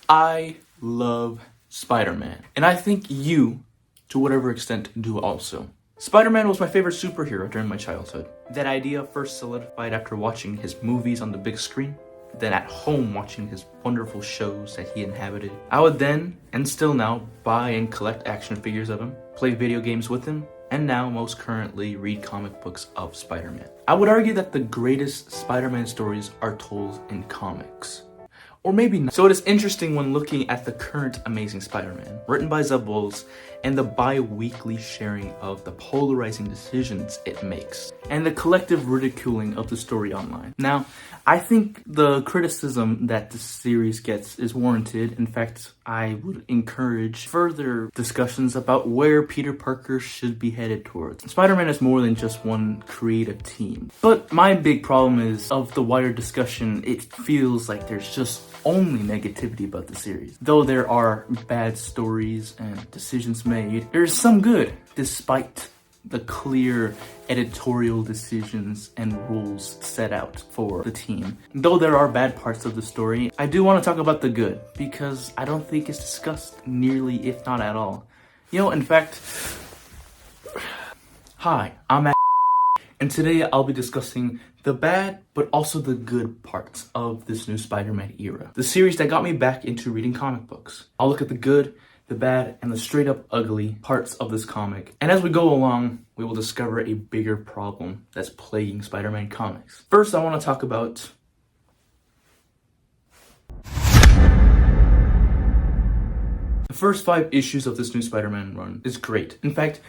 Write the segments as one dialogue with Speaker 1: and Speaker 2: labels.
Speaker 1: I love Spider-Man, and I think you, to whatever extent, do also. Spider-Man was my favorite superhero during my childhood. That idea first solidified after watching his movies on the big screen, then at home watching his wonderful shows that he inhabited. I would then, and still now, buy and collect action figures of him, play video games with him, and now most currently read comic books of Spider-Man. I would argue that the greatest Spider-Man stories are told in comics. Or maybe not. So it is interesting when looking at the current Amazing Spider-Man, written by Zeb Wells, and the bi-weekly sharing of the polarizing decisions it makes, and the collective ridiculing of the story online. Now, I think the criticism that this series gets is warranted. In fact, I would encourage further discussions about where Peter Parker should be headed towards. Spider-Man is more than just one creative team. But my big problem is, of the wider discussion, it feels like there's just only negativity about the series. Though there are bad stories and decisions made, there's some good, despite the clear editorial decisions and rules set out for the team. Though there are bad parts of the story, I do want to talk about the good, because I don't think it's discussed nearly, if not at all. In fact, hi, I'm and today I'll be discussing the bad, but also the good parts of this new Spider-Man era. The series that got me back into reading comic books. I'll look at the good, the bad, and the straight up ugly parts of this comic. And as we go along, we will discover a bigger problem that's plaguing Spider-Man comics. First, I want to talk about the first 5 issues of this new Spider-Man run is great. In fact,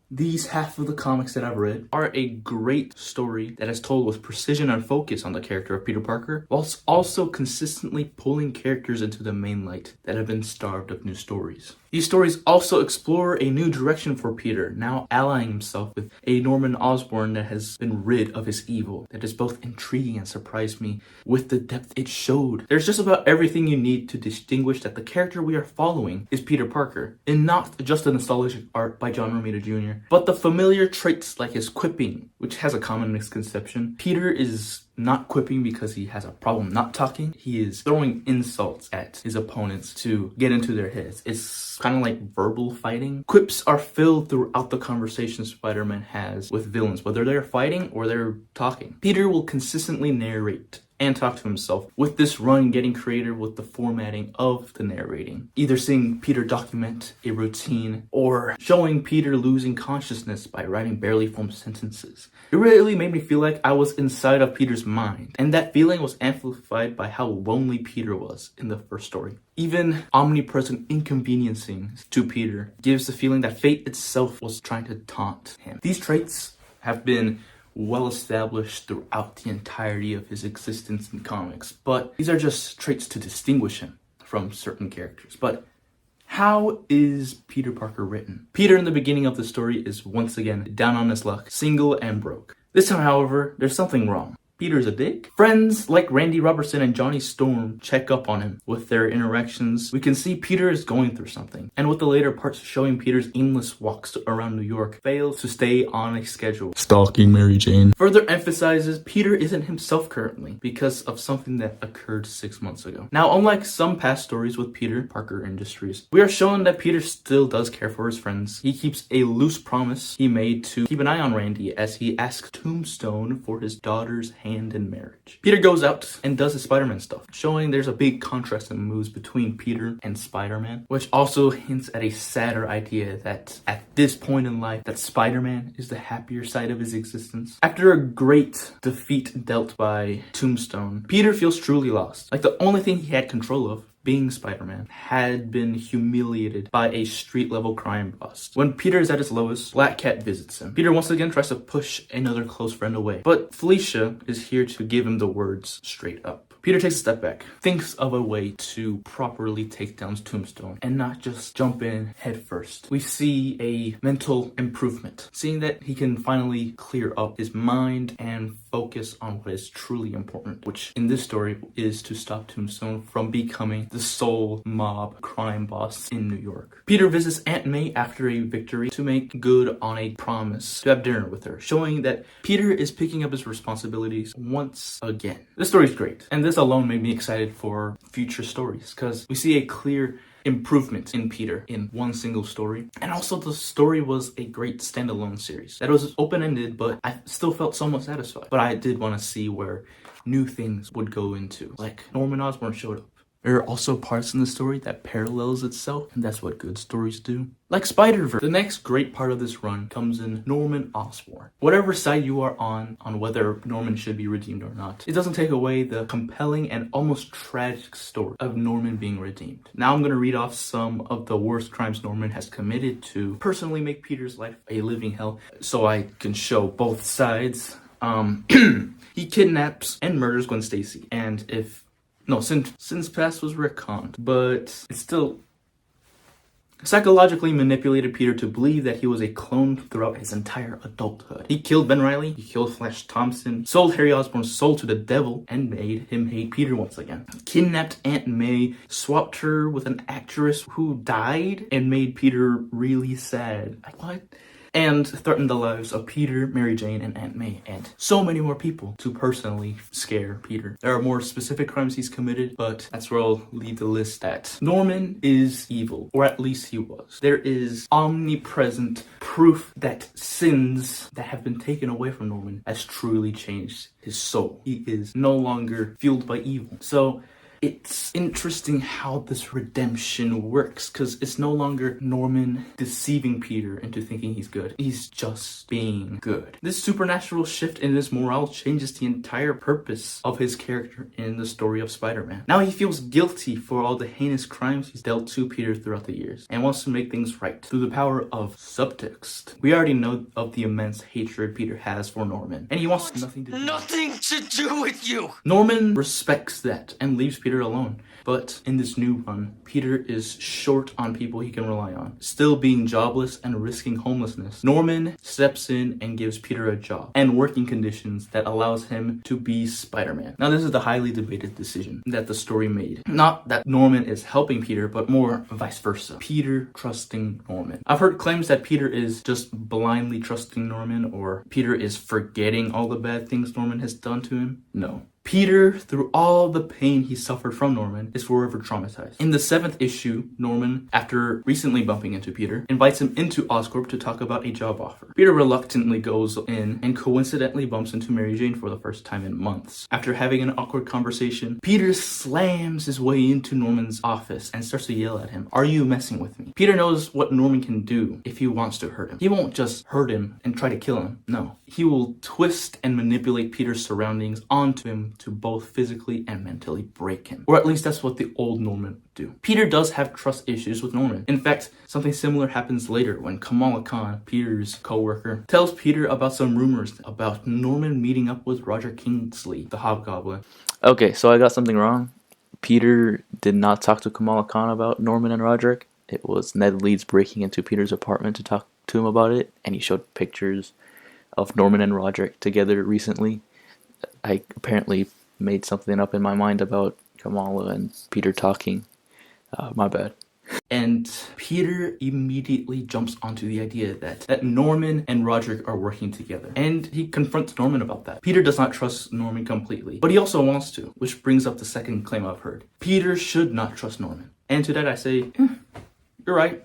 Speaker 1: these half of the comics that I've read are a great story that is told with precision and focus on the character of Peter Parker, whilst also consistently pulling characters into the main light that have been starved of new stories. These stories also explore a new direction for Peter, now allying himself with a Norman Osborn that has been rid of his evil. That is both intriguing and surprised me with the depth it showed. There's just about everything you need to distinguish that the character we are following is Peter Parker, and not just the nostalgic art by John Romita Jr., but the familiar traits like his quipping, which has a common misconception. Peter is not quipping because he has a problem not talking. He is throwing insults at his opponents to get into their heads. It's kind of like verbal fighting. Quips are filled throughout the conversations Spider-Man has with villains, whether they're fighting or they're talking. Peter will consistently narrate and talk to himself, with this run getting creative with the formatting of the narrating. Either seeing Peter document a routine or showing Peter losing consciousness by writing barely formed sentences. It really made me feel like I was inside of Peter's mind, and that feeling was amplified by how lonely Peter was in the first story. Even omnipresent inconveniencing to Peter gives the feeling that fate itself was trying to taunt him. These traits have been well established throughout the entirety of his existence in comics, but these are just traits to distinguish him from certain characters. But how is Peter Parker written? Peter in the beginning of the story is once again down on his luck, single and broke. This time, however, there's something wrong. Peter's a dick. Friends like Randy Robertson and Johnny Storm check up on him. With their interactions, we can see Peter is going through something. And with the later parts showing Peter's aimless walks around New York, fails to stay on a schedule. Stalking Mary Jane. Further emphasizes Peter isn't himself currently because of something that occurred 6 months ago. Now, unlike some past stories with Peter Parker Industries, we are shown that Peter still does care for his friends. He keeps a loose promise he made to keep an eye on Randy as he asks Tombstone for his daughter's hand in marriage. Peter goes out and does his Spider-Man stuff, showing there's a big contrast in moves between Peter and Spider-Man, which also hints at a sadder idea that at this point in life that Spider-Man is the happier side of his existence. After a great defeat dealt by Tombstone, Peter feels truly lost. Like the only thing he had control of, being Spider-Man, had been humiliated by a street-level crime boss. When Peter is at his lowest, Black Cat visits him. Peter once again tries to push another close friend away, but Felicia is here to give him the words straight up. Peter takes a step back, thinks of a way to properly take down Tombstone and not just jump in head first. We see a mental improvement, seeing that he can finally clear up his mind and focus on what is truly important, which in this story is to stop Tombstone from becoming the sole mob crime boss in New York. Peter visits Aunt May after a victory to make good on a promise to have dinner with her, showing that Peter is picking up his responsibilities once again. This story is great, and this This alone made me excited for future stories because we see a clear improvement in Peter in one single story. And also the story was a great standalone series. That was open-ended, but I still felt somewhat satisfied. But I did want to see where new things would go into. Like Norman Osborn showed up. There are also parts in the story that parallels itself, and that's what good stories do. Like Spider-Verse. The next great part of this run comes in Norman Osborn. Whatever side you are on whether Norman should be redeemed or not, it doesn't take away the compelling and almost tragic story of Norman being redeemed. Now I'm going to read off some of the worst crimes Norman has committed to personally make Peter's life a living hell, so I can show both sides. He kidnaps and murders Gwen Stacy, and Sin's past was retconned, but it still psychologically manipulated Peter to believe that he was a clone throughout his entire adulthood. He killed Ben Reilly, he killed Flash Thompson, sold Harry Osborn's soul to the devil, and made him hate Peter once again. Kidnapped Aunt May, swapped her with an actress who died, and made Peter really sad. Like, what? And threatened the lives of Peter, Mary Jane, and Aunt May, and so many more people to personally scare Peter. There are more specific crimes he's committed, but that's where I'll leave the list at. Norman is evil, or at least he was. There is omnipresent proof that sins that have been taken away from Norman has truly changed his soul. He is no longer fueled by evil. So it's interesting how this redemption works, because it's no longer Norman deceiving Peter into thinking he's good. He's just being good. This supernatural shift in his morale changes the entire purpose of his character in the story of Spider-Man. Now he feels guilty for all the heinous crimes he's dealt to Peter throughout the years, and wants to make things right through the power of subtext. We already know of the immense hatred Peter has for Norman, and he wants nothing to do with you! Norman respects that and leaves Peter alone. But in this new run, Peter is short on people he can rely on. Still being jobless and risking homelessness, Norman steps in and gives Peter a job and working conditions that allows him to be Spider-Man. Now this is the highly debated decision that the story made. Not that Norman is helping Peter, but more vice versa. Peter trusting Norman. I've heard claims that Peter is just blindly trusting Norman, or Peter is forgetting all the bad things Norman has done to him. No. Peter, through all the pain he suffered from Norman, is forever traumatized. In the 7th issue, Norman, after recently bumping into Peter, invites him into Oscorp to talk about a job offer. Peter reluctantly goes in and coincidentally bumps into Mary Jane for the first time in months. After having an awkward conversation, Peter slams his way into Norman's office and starts to yell at him, "Are you messing with me?" Peter knows what Norman can do if he wants to hurt him. He won't just hurt him and try to kill him. No. He will twist and manipulate Peter's surroundings onto him to both physically and mentally break him. Or at least that's what the old Norman would do. Peter does have trust issues with Norman. In fact, something similar happens later when Kamala Khan, Peter's co-worker, tells Peter about some rumors about Norman meeting up with Roger Kingsley, the Hobgoblin.
Speaker 2: Okay, so I got something wrong. Peter did not talk to Kamala Khan about Norman and Roderick. It was Ned Leeds breaking into Peter's apartment to talk to him about it, and he showed pictures of Norman and Roderick together recently. I apparently made something up in my mind about Kamala and Peter talking. My bad.
Speaker 1: And Peter immediately jumps onto the idea that Norman and Roderick are working together. And he confronts Norman about that. Peter does not trust Norman completely, but he also wants to, which brings up the second claim I've heard. Peter should not trust Norman. And to that I say, you're right.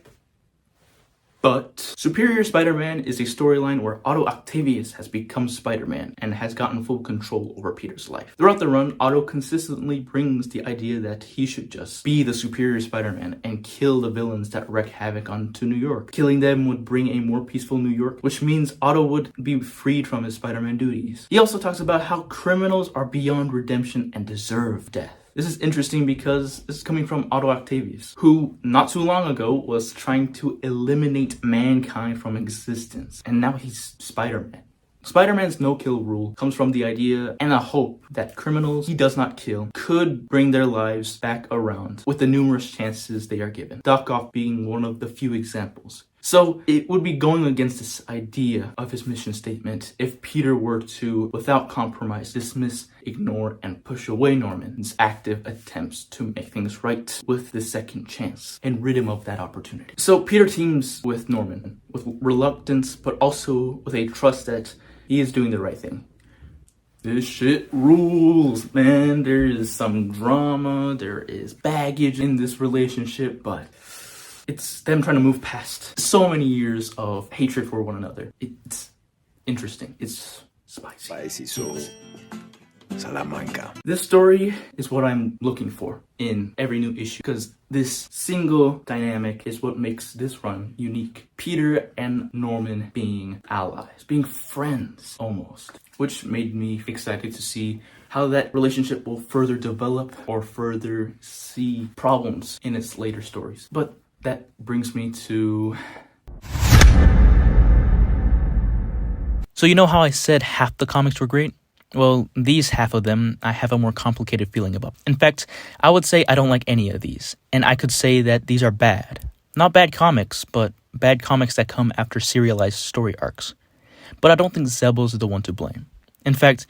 Speaker 1: But Superior Spider-Man is a storyline where Otto Octavius has become Spider-Man and has gotten full control over Peter's life. Throughout the run, Otto consistently brings the idea that he should just be the Superior Spider-Man and kill the villains that wreak havoc onto New York. Killing them would bring a more peaceful New York, which means Otto would be freed from his Spider-Man duties. He also talks about how criminals are beyond redemption and deserve death. This is interesting because this is coming from Otto Octavius, who not too long ago was trying to eliminate mankind from existence, and now he's Spider-Man. Spider-Man's no-kill rule comes from the idea and a hope that criminals he does not kill could bring their lives back around with the numerous chances they are given, Doc Ock being one of the few examples. So it would be going against this idea of his mission statement if Peter were to, without compromise, dismiss, ignore, and push away Norman's active attempts to make things right with the second chance and rid him of that opportunity. So Peter teams with Norman with reluctance, but also with a trust that he is doing the right thing. This shit rules, man. There is some drama, there is baggage in this relationship, but it's them trying to move past so many years of hatred for one another. It's interesting. It's spicy.
Speaker 3: Salamanca.
Speaker 1: This story is what I'm looking for in every new issue, because this single dynamic is what makes this run unique. Peter and Norman being allies, being friends almost, which made me excited to see how that relationship will further develop or further see problems in its later stories. But that brings me to...
Speaker 2: So you know how I said half the comics were great? Well, these half of them, I have a more complicated feeling about. In fact, I would say I don't like any of these. And I could say that these are bad. Not bad comics, but bad comics that come after serialized story arcs. But I don't think Zebels is the one to blame. In fact,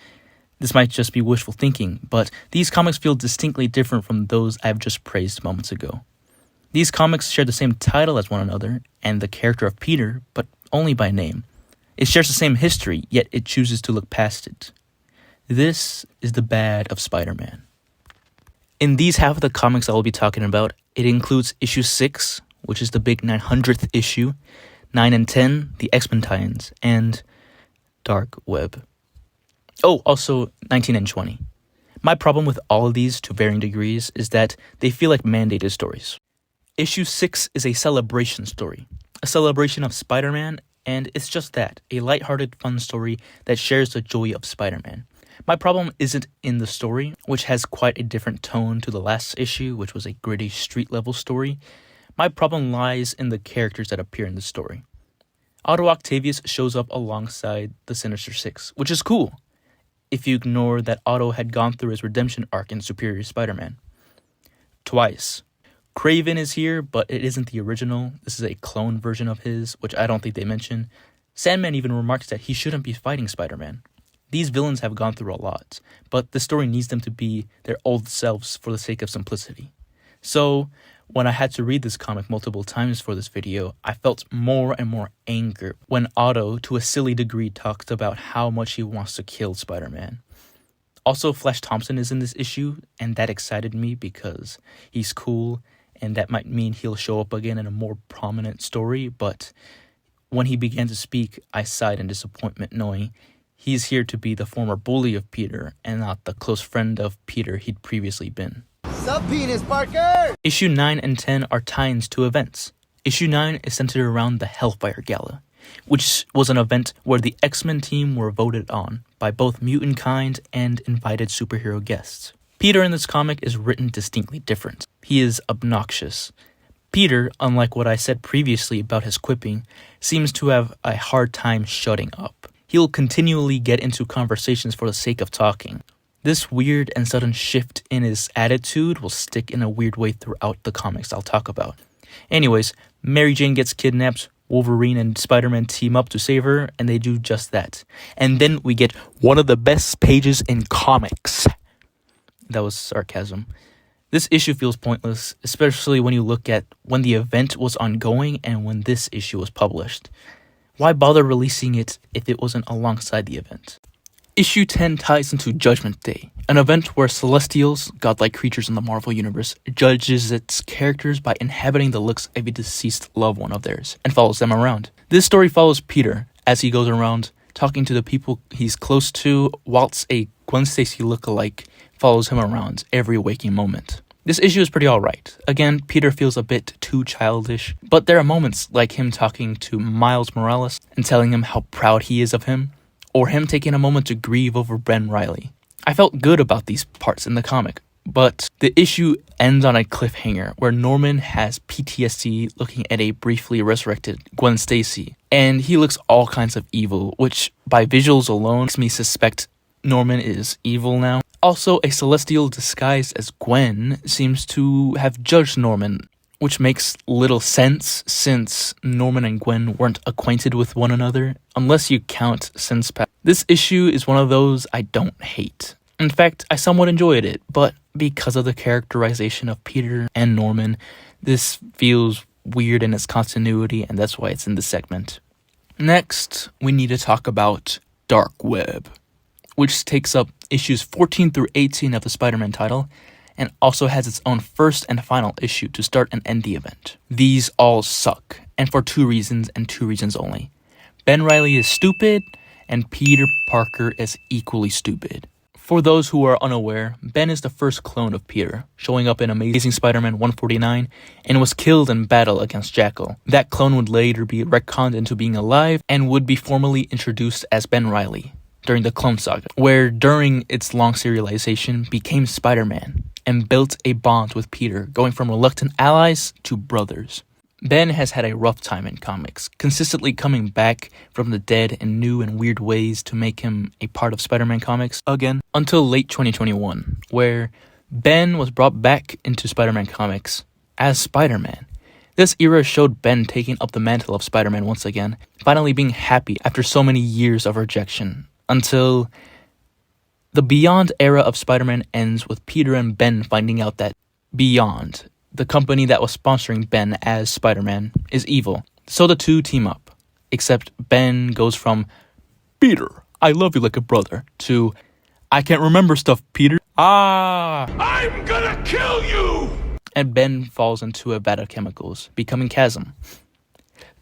Speaker 2: this might just be wishful thinking, but these comics feel distinctly different from those I've just praised moments ago. These comics share the same title as one another, and the character of Peter, but only by name. It shares the same history, yet it chooses to look past it. This is the bad of Spider-Man. In these half of the comics I will be talking about, it includes issue 6, which is the big 900th issue, 9 and 10, the X-Men tie-ins, and Dark Web. Oh, also 19 and 20. My problem with all of these to varying degrees is that they feel like mandated stories. Issue 6 is a celebration story, a celebration of Spider-Man, and it's just that, a lighthearted, fun story that shares the joy of Spider-Man. My problem isn't in the story, which has quite a different tone to the last issue, which was a gritty street-level story. My problem lies in the characters that appear in the story. Otto Octavius shows up alongside the Sinister Six, which is cool, if you ignore that Otto had gone through his redemption arc in Superior Spider-Man. Twice. Kraven is here, but it isn't the original. This is a clone version of his, which I don't think they mention. Sandman even remarks that he shouldn't be fighting Spider-Man. These villains have gone through a lot, but the story needs them to be their old selves for the sake of simplicity. So, when I had to read this comic multiple times for this video, I felt more and more anger when Otto, to a silly degree, talked about how much he wants to kill Spider-Man. Also, Flash Thompson is in this issue, and that excited me because he's cool, and that might mean he'll show up again in a more prominent story, but when he began to speak, I sighed in disappointment knowing he's here to be the former bully of Peter and not the close friend of Peter he'd previously been.
Speaker 3: Sup, Penis Parker?
Speaker 2: Issue 9 and 10 are tie-ins to events. Issue 9 is centered around the Hellfire Gala, which was an event where the X-Men team were voted on by both mutant kind and invited superhero guests. Peter in this comic is written distinctly different. He is obnoxious. Peter, unlike what I said previously about his quipping, seems to have a hard time shutting up. He'll continually get into conversations for the sake of talking. This weird and sudden shift in his attitude will stick in a weird way throughout the comics I'll talk about. Anyways, Mary Jane gets kidnapped, Wolverine and Spider-Man team up to save her, and they do just that. And then we get one of the best pages in comics. That was sarcasm. This issue feels pointless, especially when you look at when the event was ongoing and when this issue was published. Why bother releasing it if it wasn't alongside the event? Issue 10 ties into Judgment Day, an event where Celestials, godlike creatures in the Marvel Universe, judges its characters by inhabiting the looks of a deceased loved one of theirs, and follows them around. This story follows Peter as he goes around talking to the people he's close to, whilst a Gwen Stacy lookalike follows him around every waking moment. This issue is pretty alright. Again, Peter feels a bit too childish, but there are moments like him talking to Miles Morales and telling him how proud he is of him, or him taking a moment to grieve over Ben Reilly. I felt good about these parts in the comic, but the issue ends on a cliffhanger where Norman has PTSD looking at a briefly resurrected Gwen Stacy, and he looks all kinds of evil, which by visuals alone makes me suspect Norman is evil now. Also, a Celestial disguised as Gwen seems to have judged Norman, which makes little sense since Norman and Gwen weren't acquainted with one another, unless you count since past. This issue is one of those I don't hate. In fact, I somewhat enjoyed it, but because of the characterization of Peter and Norman, this feels weird in its continuity, and that's why it's in this segment. Next, we need to talk about Dark Web.
Speaker 1: which takes up issues 14 through 18 of the Spider-Man title, and also has its own first and final issue to start and end the event. These all suck, and for two reasons and two reasons only. Ben Reilly is stupid, and Peter Parker is equally stupid. For those who are unaware, Ben is the first clone of Peter, showing up in Amazing Spider-Man 149, and was killed in battle against Jackal. That clone would later be retconned into being alive, and would be formally introduced as Ben Reilly during the Clone Saga, where during its long serialization became Spider-Man, and built a bond with Peter, going from reluctant allies to brothers. Ben has had a rough time in comics, consistently coming back from the dead in new and weird ways to make him a part of Spider-Man comics again, until late 2021, where Ben was brought back into Spider-Man comics as Spider-Man. This era showed Ben taking up the mantle of Spider-Man once again, finally being happy after so many years of rejection, until the Beyond era of Spider-Man ends with Peter and Ben finding out that Beyond, the company that was sponsoring Ben as Spider-Man, is evil. So the two team up, except Ben goes from, "Peter, I love you like a brother," to, "I can't remember stuff, Peter. I'm gonna kill you!" And Ben falls into a vat of chemicals, becoming Chasm.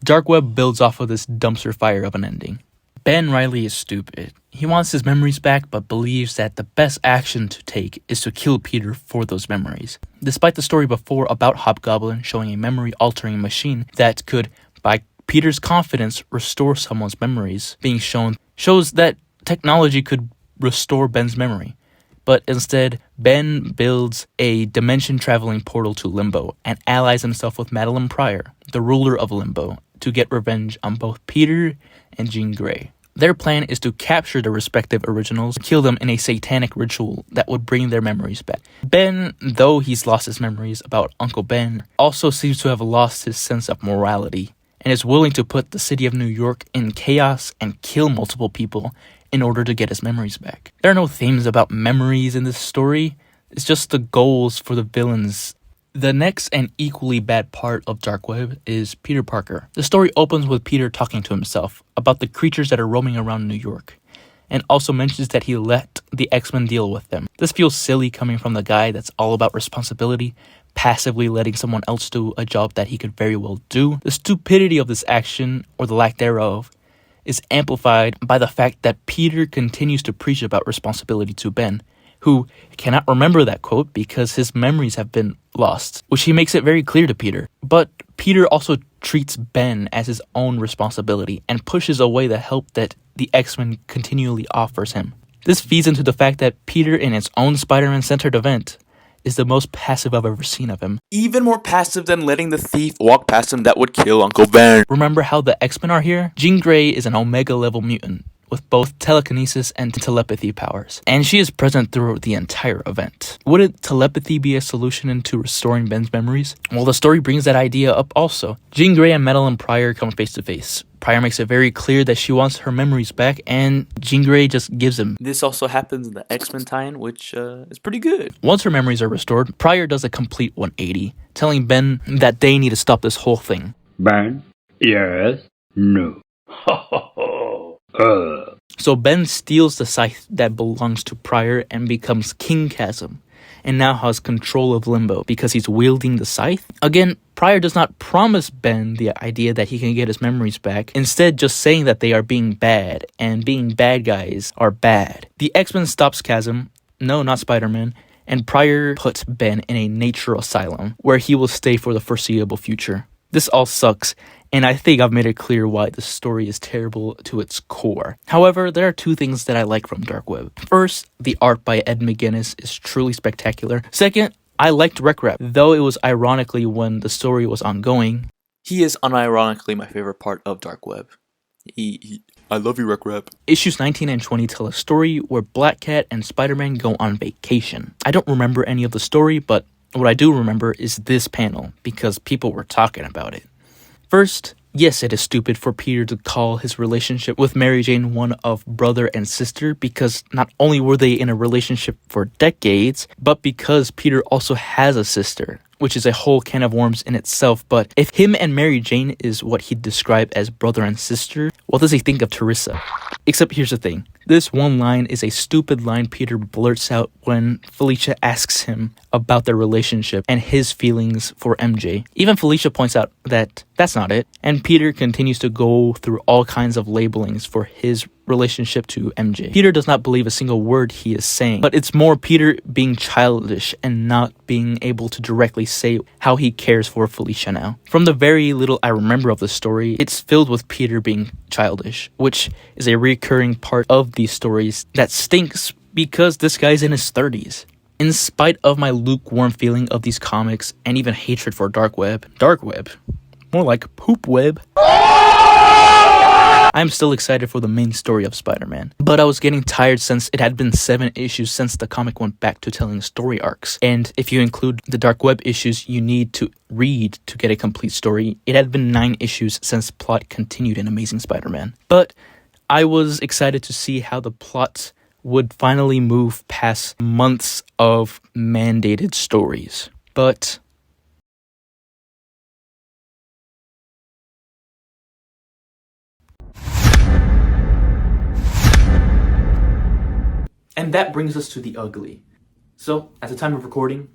Speaker 1: Dark Web builds off of this dumpster fire of an ending. Ben Reilly is stupid. He wants his memories back, but believes that the best action to take is to kill Peter for those memories. Despite the story before about Hobgoblin showing a memory-altering machine that could, by Peter's confidence, restore someone's memories, being shown shows that technology could restore Ben's memory. But instead, Ben builds a dimension-traveling portal to Limbo and allies himself with Madeline Pryor, the ruler of Limbo, to get revenge on both Peter and Jean Grey. Their plan is to capture the respective originals, kill them in a satanic ritual that would bring their memories back. Ben, though he's lost his memories about Uncle Ben, also seems to have lost his sense of morality, and is willing to put the city of New York in chaos and kill multiple people in order to get his memories back. There are no themes about memories in this story, it's just the goals for the villains. The next and equally bad part of Dark Web is Peter Parker. The story opens with Peter talking to himself about the creatures that are roaming around New York, and also mentions that he let the X-Men deal with them. This feels silly coming from the guy that's all about responsibility, passively letting someone else do a job that he could very well do. The stupidity of this action, or the lack thereof, is amplified by the fact that Peter continues to preach about responsibility to Ben, who cannot remember that quote because his memories have been lost, which he makes it very clear to Peter. But Peter also treats Ben as his own responsibility and pushes away the help that the X-Men continually offers him. This feeds into the fact that Peter, in its own Spider-Man-centered event, is the most passive I've ever seen of him.
Speaker 2: Even more passive than letting the thief walk past him that would kill Uncle Ben.
Speaker 1: Remember how the X-Men are here? Jean Grey is an Omega-level mutant, with both telekinesis and telepathy powers, and she is present throughout the entire event. Wouldn't telepathy be a solution into restoring Ben's memories? Well, the story brings that idea up also. Jean Grey and Madeline Pryor come face to face. Pryor makes it very clear that she wants her memories back, and Jean Grey just gives them.
Speaker 2: This also happens in the X-Men tie-in, which is pretty good.
Speaker 1: Once her memories are restored, Pryor does a complete 180, telling Ben that they need to stop this whole thing.
Speaker 4: Ben? Yes? No.
Speaker 1: So Ben steals the scythe that belongs to Pryor and becomes King Chasm, and now has control of Limbo because he's wielding the scythe. Again, Pryor does not promise Ben the idea that he can get his memories back, instead just saying that they are being bad, and being bad guys are bad. The X-Men stops Chasm, no, not Spider-Man, and Pryor puts Ben in a nature asylum, where he will stay for the foreseeable future. This all sucks, and I think I've made it clear why the story is terrible to its core. However, there are two things that I like from Dark Web. First, the art by Ed McGuinness is truly spectacular. Second, I liked Rec Rap, though it was ironically when the story was ongoing.
Speaker 2: He is unironically my favorite part of Dark Web. I love you, Rec Rap.
Speaker 1: Issues 19 and 20 tell a story where Black Cat and Spider-Man go on vacation. I don't remember any of the story, but what I do remember is this panel, because people were talking about it. First, yes, it is stupid for Peter to call his relationship with Mary Jane one of brother and sister, because not only were they in a relationship for decades, but because Peter also has a sister, which is a whole can of worms in itself. But if him and Mary Jane is what he'd describe as brother and sister, what does he think of Teresa? Except here's the thing. This one line is a stupid line Peter blurts out when Felicia asks him about their relationship and his feelings for MJ. Even Felicia points out that that's not it, and Peter continues to go through all kinds of labelings for his relationship to MJ. Peter does not believe a single word he is saying, but it's more Peter being childish and not being able to directly say how he cares for Felicia now. From the very little I remember of the story, it's filled with Peter being childish, which is a recurring part of these stories that stinks because this guy's in his 30s. In spite of my lukewarm feeling of these comics and even hatred for dark web, more like poop web, I'm still excited for the main story of Spider-Man. But I was getting tired since it had been 7 issues since the comic went back to telling story arcs. And if you include the dark web issues you need to read to get a complete story, it had been 9 issues since plot continued in Amazing Spider-Man. But I was excited to see how the plot would finally move past months of mandated stories. But and that brings us to the ugly. So, at the time of recording,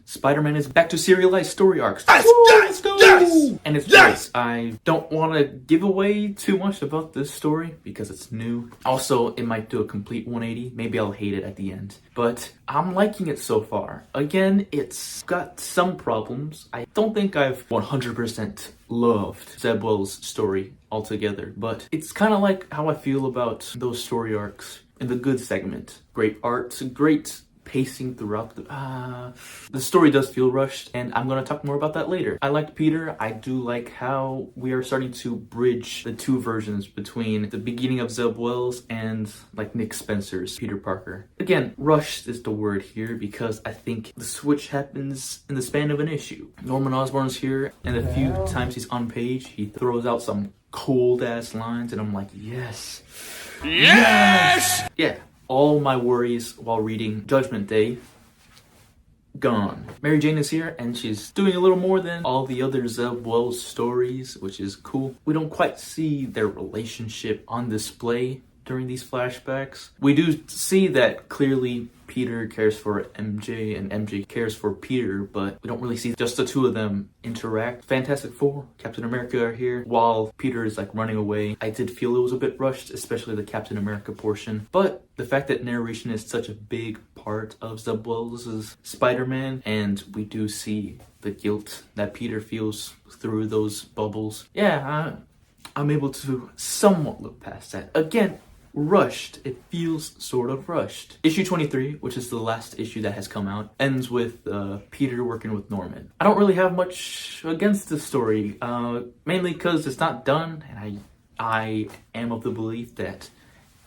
Speaker 1: Spider-Man is back to serialized story arcs. Let's go! Yes! And it's great. I don't want to give away too much about this story because it's new. Also, it might do a complete 180. Maybe I'll hate it at the end. But I'm liking it so far. Again, it's got some problems. I don't think I've 100% loved Zeb Wells' story altogether. But it's kind of like how I feel about those story arcs in the good segment. Great art, great pacing throughout the story does feel rushed, and I'm going to talk more about that later. I liked Peter. I do like how we are starting to bridge the two versions between the beginning of Zeb Wells and like Nick Spencer's Peter Parker. Again, rushed is the word here because I think the switch happens in the span of an issue. Norman Osborn's here, and the few times he's on page, he throws out some cold ass lines, and I'm like, yes! Yeah. All my worries while reading Judgment Day, gone. Mary Jane is here, and she's doing a little more than all the other Zeb Wells stories, which is cool. We don't quite see their relationship on display during these flashbacks. We do see that clearly Peter cares for MJ and MJ cares for Peter, but we don't really see just the two of them interact. Fantastic Four, Captain America are here while Peter is like running away. I did feel it was a bit rushed, especially the Captain America portion, but the fact that narration is such a big part of Zeb Wells' Spider-Man, and we do see the guilt that Peter feels through those bubbles. Yeah, I'm able to somewhat look past that. Again, rushed. It feels sort of rushed. Issue 23, which is the last issue that has come out, ends with Peter working with Norman. I don't really have much against this story, mainly because it's not done, and I am of the belief that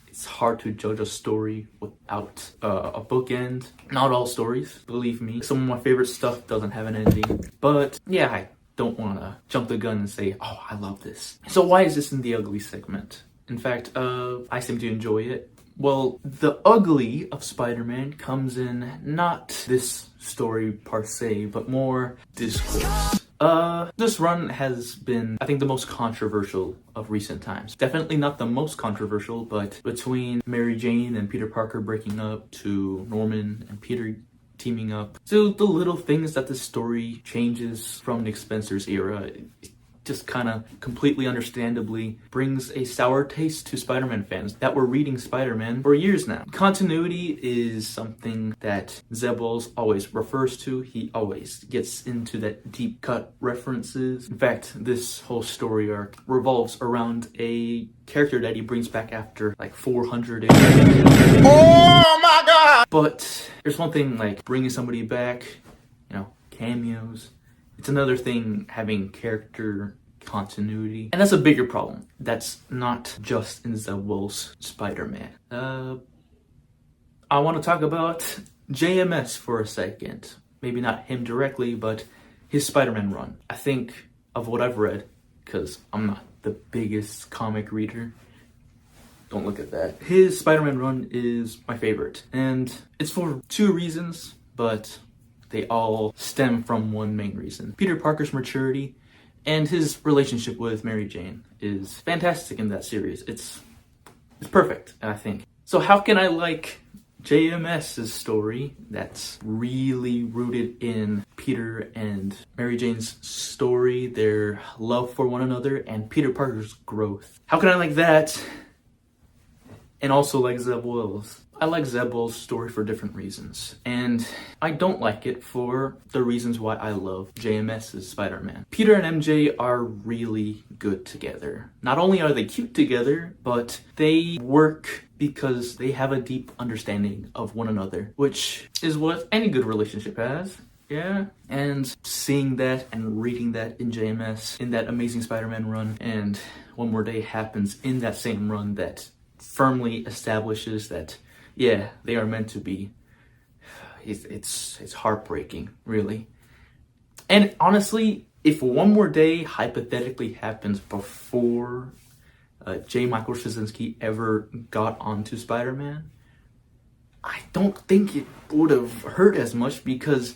Speaker 1: it's hard to judge a story without a bookend. Not all stories, believe me. Some of my favorite stuff doesn't have an ending, but yeah, I don't want to jump the gun and say, oh, I love this. So why is this in the ugly segment? In fact, I seem to enjoy it. Well, the ugly of Spider-Man comes in not this story per se, but more discourse. This run has been, I think, the most controversial of recent times. Definitely not the most controversial, but between Mary Jane and Peter Parker breaking up, to Norman and Peter teaming up, to the little things that the story changes from Nick Spencer's era, just kind of completely understandably brings a sour taste to Spider-Man fans that were reading Spider-Man for years now. Continuity is something that Zeb Wells always refers to. He always gets into that deep cut references. In fact, this whole story arc revolves around a character that he brings back after like 400 issues.
Speaker 3: Oh my god!
Speaker 1: But there's one thing like bringing somebody back, cameos. It's another thing having character continuity, and that's a bigger problem. That's not just in Zeb Wells' Spider-Man. I want to talk about JMS for a second. Maybe not him directly, but his Spider-Man run. I think of what I've read, because I'm not the biggest comic reader. Don't look at that. His Spider-Man run is my favorite, and it's for 2 reasons, but they all stem from one main reason. Peter Parker's maturity and his relationship with Mary Jane is fantastic in that series. It's perfect, I think. So how can I like JMS's story that's really rooted in Peter and Mary Jane's story, their love for one another, and Peter Parker's growth? How can I like that and also like Zeb Wells? I like Zeb Wells' story for different reasons, and I don't like it for the reasons why I love JMS's Spider-Man. Peter and MJ are really good together. Not only are they cute together, but they work because they have a deep understanding of one another, which is what any good relationship has. Yeah, and seeing that and reading that in JMS, in that Amazing Spider-Man run, and One More Day happens in that same run that firmly establishes that, yeah, they are meant to be. It's heartbreaking, really. And honestly, if One More Day hypothetically happens before J. Michael Straczynski ever got onto Spider-Man, I don't think it would have hurt as much because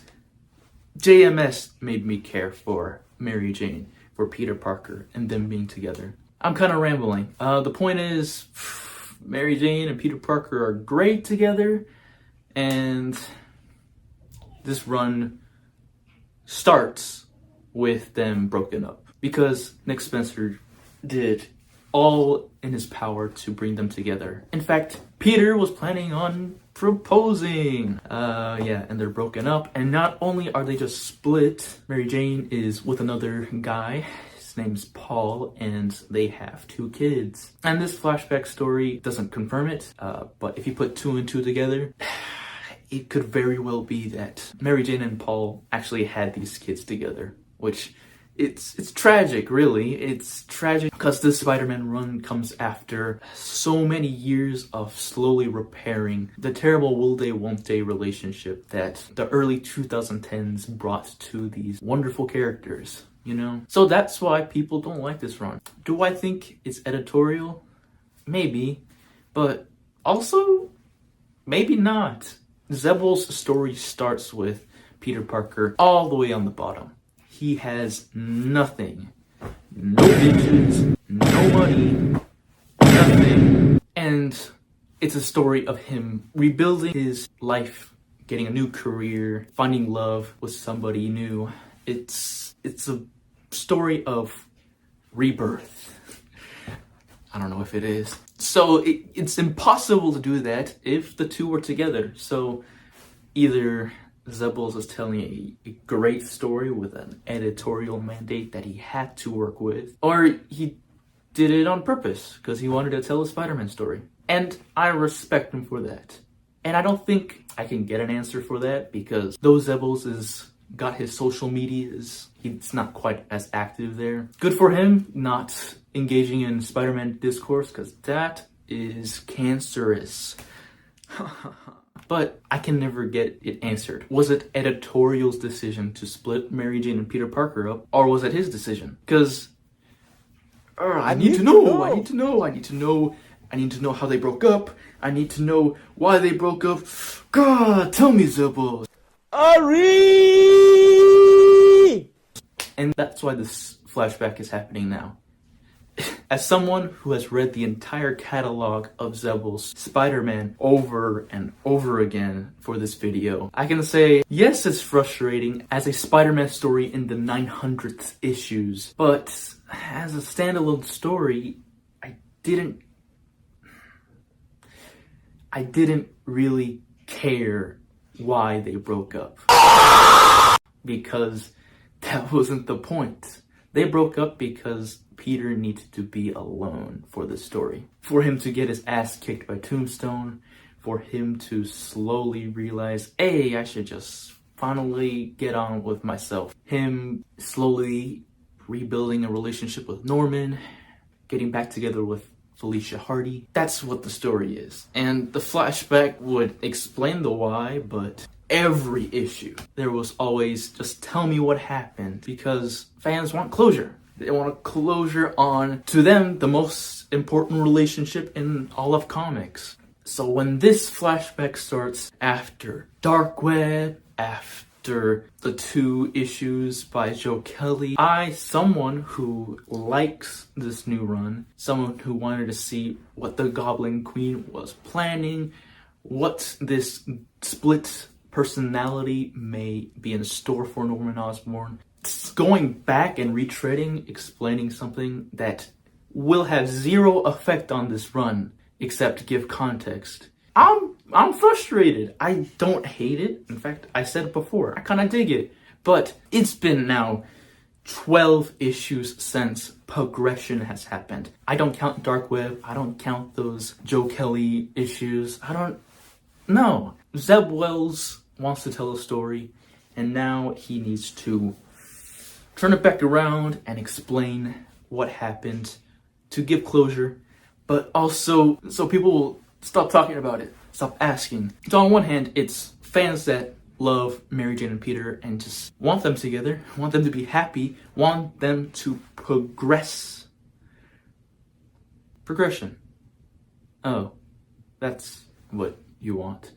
Speaker 1: JMS made me care for Mary Jane, for Peter Parker, and them being together. I'm kind of rambling. The point is, Mary Jane and Peter Parker are great together, and this run starts with them broken up because Nick Spencer did all in his power to bring them together. In fact, Peter was planning on proposing. And they're broken up, and not only are they just split, Mary Jane is with another guy. His name's Paul, and they have 2 kids. And this flashback story doesn't confirm it, but if you put 2 and 2 together, it could very well be that Mary Jane and Paul actually had these kids together, which it's tragic, really. It's tragic because this Spider-Man run comes after so many years of slowly repairing the terrible will they won't they relationship that the early 2010s brought to these wonderful characters, you know? So that's why people don't like this run. Do I think it's editorial? Maybe, but also maybe not. Zeb Wells' story starts with Peter Parker all the way on the bottom. He has nothing. No bitches, no money, nothing. And it's a story of him rebuilding his life, getting a new career, finding love with somebody new. It's a story of rebirth. I don't know if it is. So it's impossible to do that if the 2 were together. So either Zeb Wells is telling a great story with an editorial mandate that he had to work with, or he did it on purpose because he wanted to tell a Spider-Man story. And I respect him for that. And I don't think I can get an answer for that because though Zeb Wells has got his social medias, he's not quite as active there. Good for him not engaging in Spider-Man discourse because that is cancerous. But I can never get it answered. Was it editorial's decision to split Mary Jane and Peter Parker up, or was it his decision? Because I need to know how they broke up. I need to know why they broke up. God, tell me, Zeb Wells.
Speaker 3: Ari!
Speaker 1: And that's why this flashback is happening now. As someone who has read the entire catalog of Zeb Wells' Spider-Man over and over again for this video, I can say, yes, it's frustrating as a Spider-Man story in the 900th issues, but as a standalone story, I didn't really care why they broke up. Because that wasn't the point. They broke up because Peter needed to be alone for the story. For him to get his ass kicked by Tombstone. For him to slowly realize, hey, I should just finally get on with myself. Him slowly rebuilding a relationship with Norman. Getting back together with Felicia Hardy. That's what the story is. And the flashback would explain the why, but every issue, there was always, just tell me what happened, because fans want closure. They want a closure on, to them, the most important relationship in all of comics. So when this flashback starts after Dark Web, after after the 2 issues by Joe Kelly, I, someone who likes this new run, someone who wanted to see what the Goblin Queen was planning, what this split personality may be in store for Norman Osborn, going back and retreading, explaining something that will have 0 effect on this run except give context. I'm frustrated. I don't hate it. In fact, I said it before, I kind of dig it. But it's been now 12 issues since progression has happened. I don't count Dark Web. I don't count those Joe Kelly issues. No. Zeb Wells wants to tell a story, and now he needs to turn it back around and explain what happened to give closure, but also so people will stop talking about it, stop asking. So on one hand, it's fans that love Mary Jane and Peter and just want them together, want them to be happy, want them to progress. Progression. Oh, that's what you want.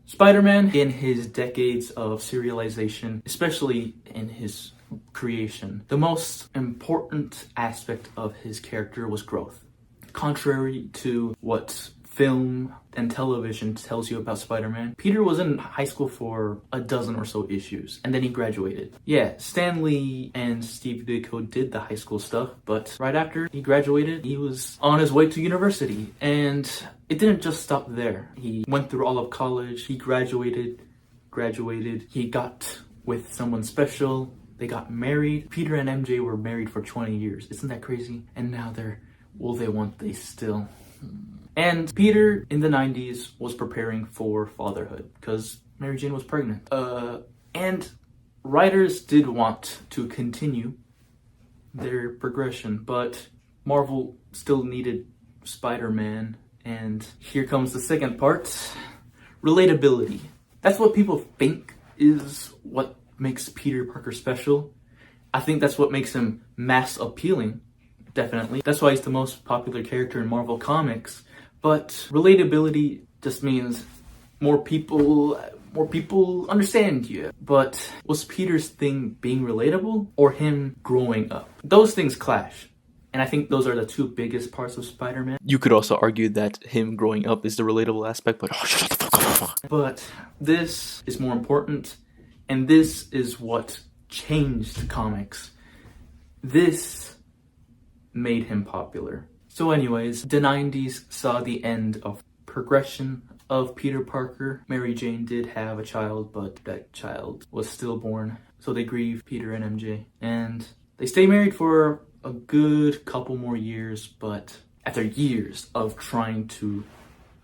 Speaker 1: Spider-Man, in his decades of serialization, especially in his creation, the most important aspect of his character was growth. Contrary to what film and television tells you about Spider-Man, Peter was in high school for a dozen or so issues, and then he graduated. Yeah, Stan Lee and Steve Ditko did the high school stuff, but right after he graduated, he was on his way to university, and it didn't just stop there. He went through all of college, he graduated, he got with someone special, they got married. Peter and MJ were married for 20 years. Isn't that crazy? And now they still. And Peter, in the 90s, was preparing for fatherhood because Mary Jane was pregnant. And writers did want to continue their progression, but Marvel still needed Spider-Man. And here comes the second part, relatability. That's what people think is what makes Peter Parker special. I think that's what makes him mass appealing, definitely. That's why he's the most popular character in Marvel Comics. But relatability just means more people understand you. But was Peter's thing being relatable or him growing up? Those things clash. And I think those are the 2 biggest parts of Spider-Man.
Speaker 2: You could also argue that him growing up is the relatable aspect, but shut the fuck up.
Speaker 1: But this is more important, and this is what changed comics. This made him popular. So anyways, the 90s saw the end of progression of Peter Parker. Mary Jane did have a child, but that child was stillborn. So they grieve Peter and MJ. And they stay married for a good couple more years, but after years of trying to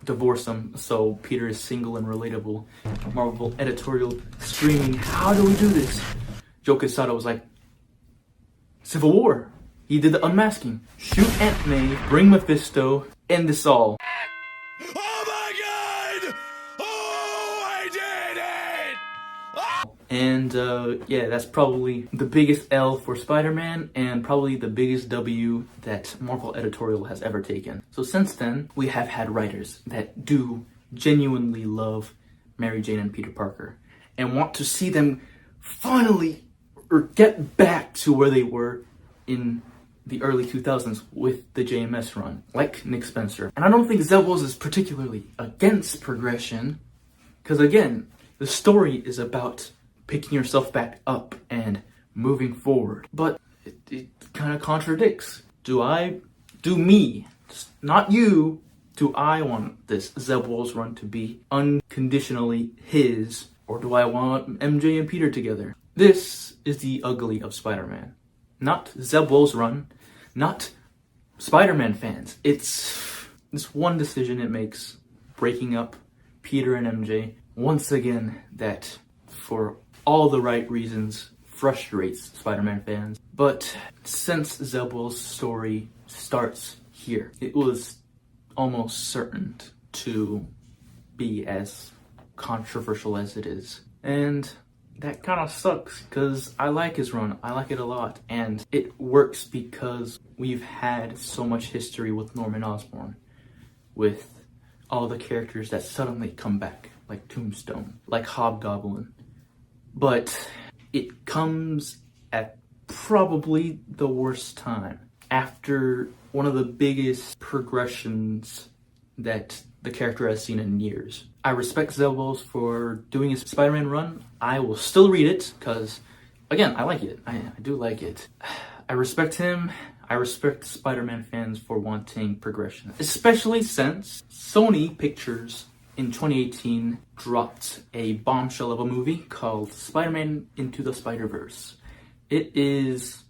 Speaker 1: divorce them so Peter is single and relatable, Marvel editorial screaming, "How do we do this?" Joe Quesada was like, Civil War. He did the unmasking. Shoot Aunt May, bring Mephisto, end this all.
Speaker 3: Oh my god! Oh, I did it! Oh!
Speaker 1: And yeah, that's probably the biggest L for Spider-Man and probably the biggest W that Marvel editorial has ever taken. So since then, we have had writers that do genuinely love Mary Jane and Peter Parker and want to see them finally or get back to where they were in the early 2000s with the JMS run, like Nick Spencer. And I don't think Zeb Wells is particularly against progression, because again, the story is about picking yourself back up and moving forward. But it kind of contradicts. Do me, not you, do I want this Zeb Wells run to be unconditionally his, or do I want MJ and Peter together? This is the ugly of Spider-Man. Not Zeb Wells' run, not Spider-Man fans. It's this one decision it makes, breaking up Peter and MJ, once again, that for all the right reasons frustrates Spider-Man fans. But since Zeb Wells' story starts here, it was almost certain to be as controversial as it is. And that kind of sucks, because I like his run. I like it a lot. And it works because we've had so much history with Norman Osborn, with all the characters that suddenly come back, like Tombstone, like Hobgoblin, but it comes at probably the worst time, after one of the biggest progressions that the character has seen in years. I respect Zeb Wells for doing his Spider-Man run. I will still read it because, again, I like it. I do like it. I respect him. I respect Spider-Man fans for wanting progression, especially since Sony Pictures in 2018 dropped a bombshell of a movie called Spider-Man Into the Spider-Verse. It is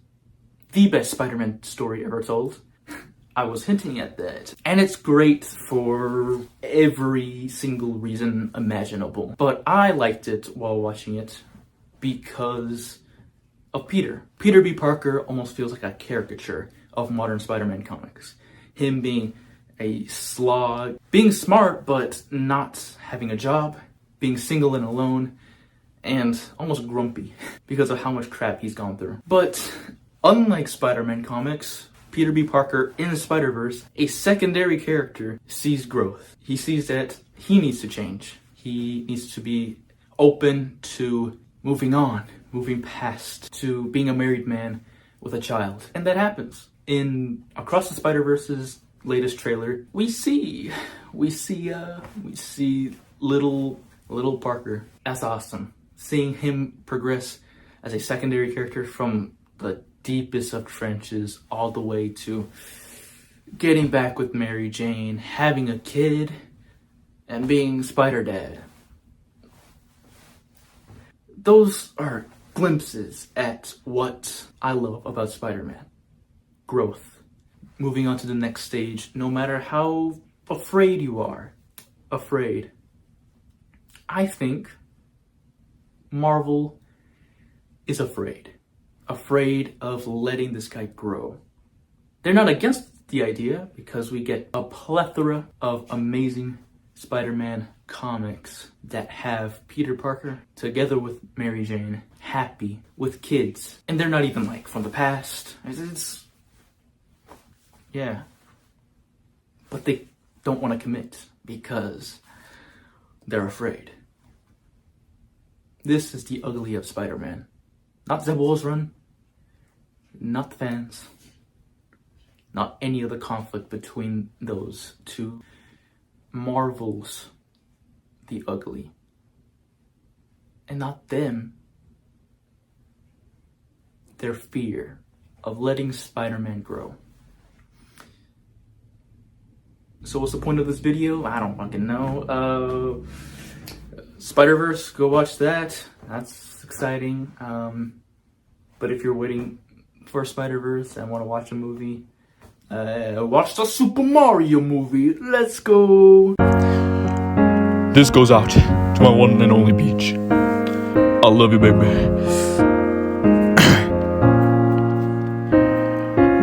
Speaker 1: the best Spider-Man story ever told. I was hinting at that. And it's great for every single reason imaginable. But I liked it while watching it because of Peter. Peter B. Parker almost feels like a caricature of modern Spider-Man comics. Him being a slog, being smart but not having a job, being single and alone, and almost grumpy because of how much crap he's gone through. But unlike Spider-Man comics, Peter B. Parker in the Spider-Verse, a secondary character, sees growth. He sees that he needs to change. He needs to be open to moving on, moving past, to being a married man with a child. And that happens. In Across the Spider-Verse's latest trailer, we see little Parker. That's awesome. Seeing him progress as a secondary character from the deepest of trenches all the way to getting back with Mary Jane, having a kid, and being Spider-Dad. Those are glimpses at what I love about Spider-Man. Growth. Moving on to the next stage, no matter how afraid you are. I think Marvel is afraid of letting this guy grow. They're not against the idea because we get a plethora of amazing Spider-Man comics that have Peter Parker together with Mary Jane, happy, with kids. And they're not even like from the past. Yeah. But they don't want to commit because they're afraid. This is the ugly of Spider-Man. Not Zeb Wells' run, not the fans, not any of the conflict between those two. Marvel's the ugly. And not them. Their fear of letting Spider-Man grow. So what's the point of this video? I don't fucking know. Spider-Verse, go watch that. That's exciting. But if you're waiting for Spider-Verse and want to watch a movie, watch the Super Mario movie. Let's go.
Speaker 3: This goes out to my one and only Peach. I love you, baby.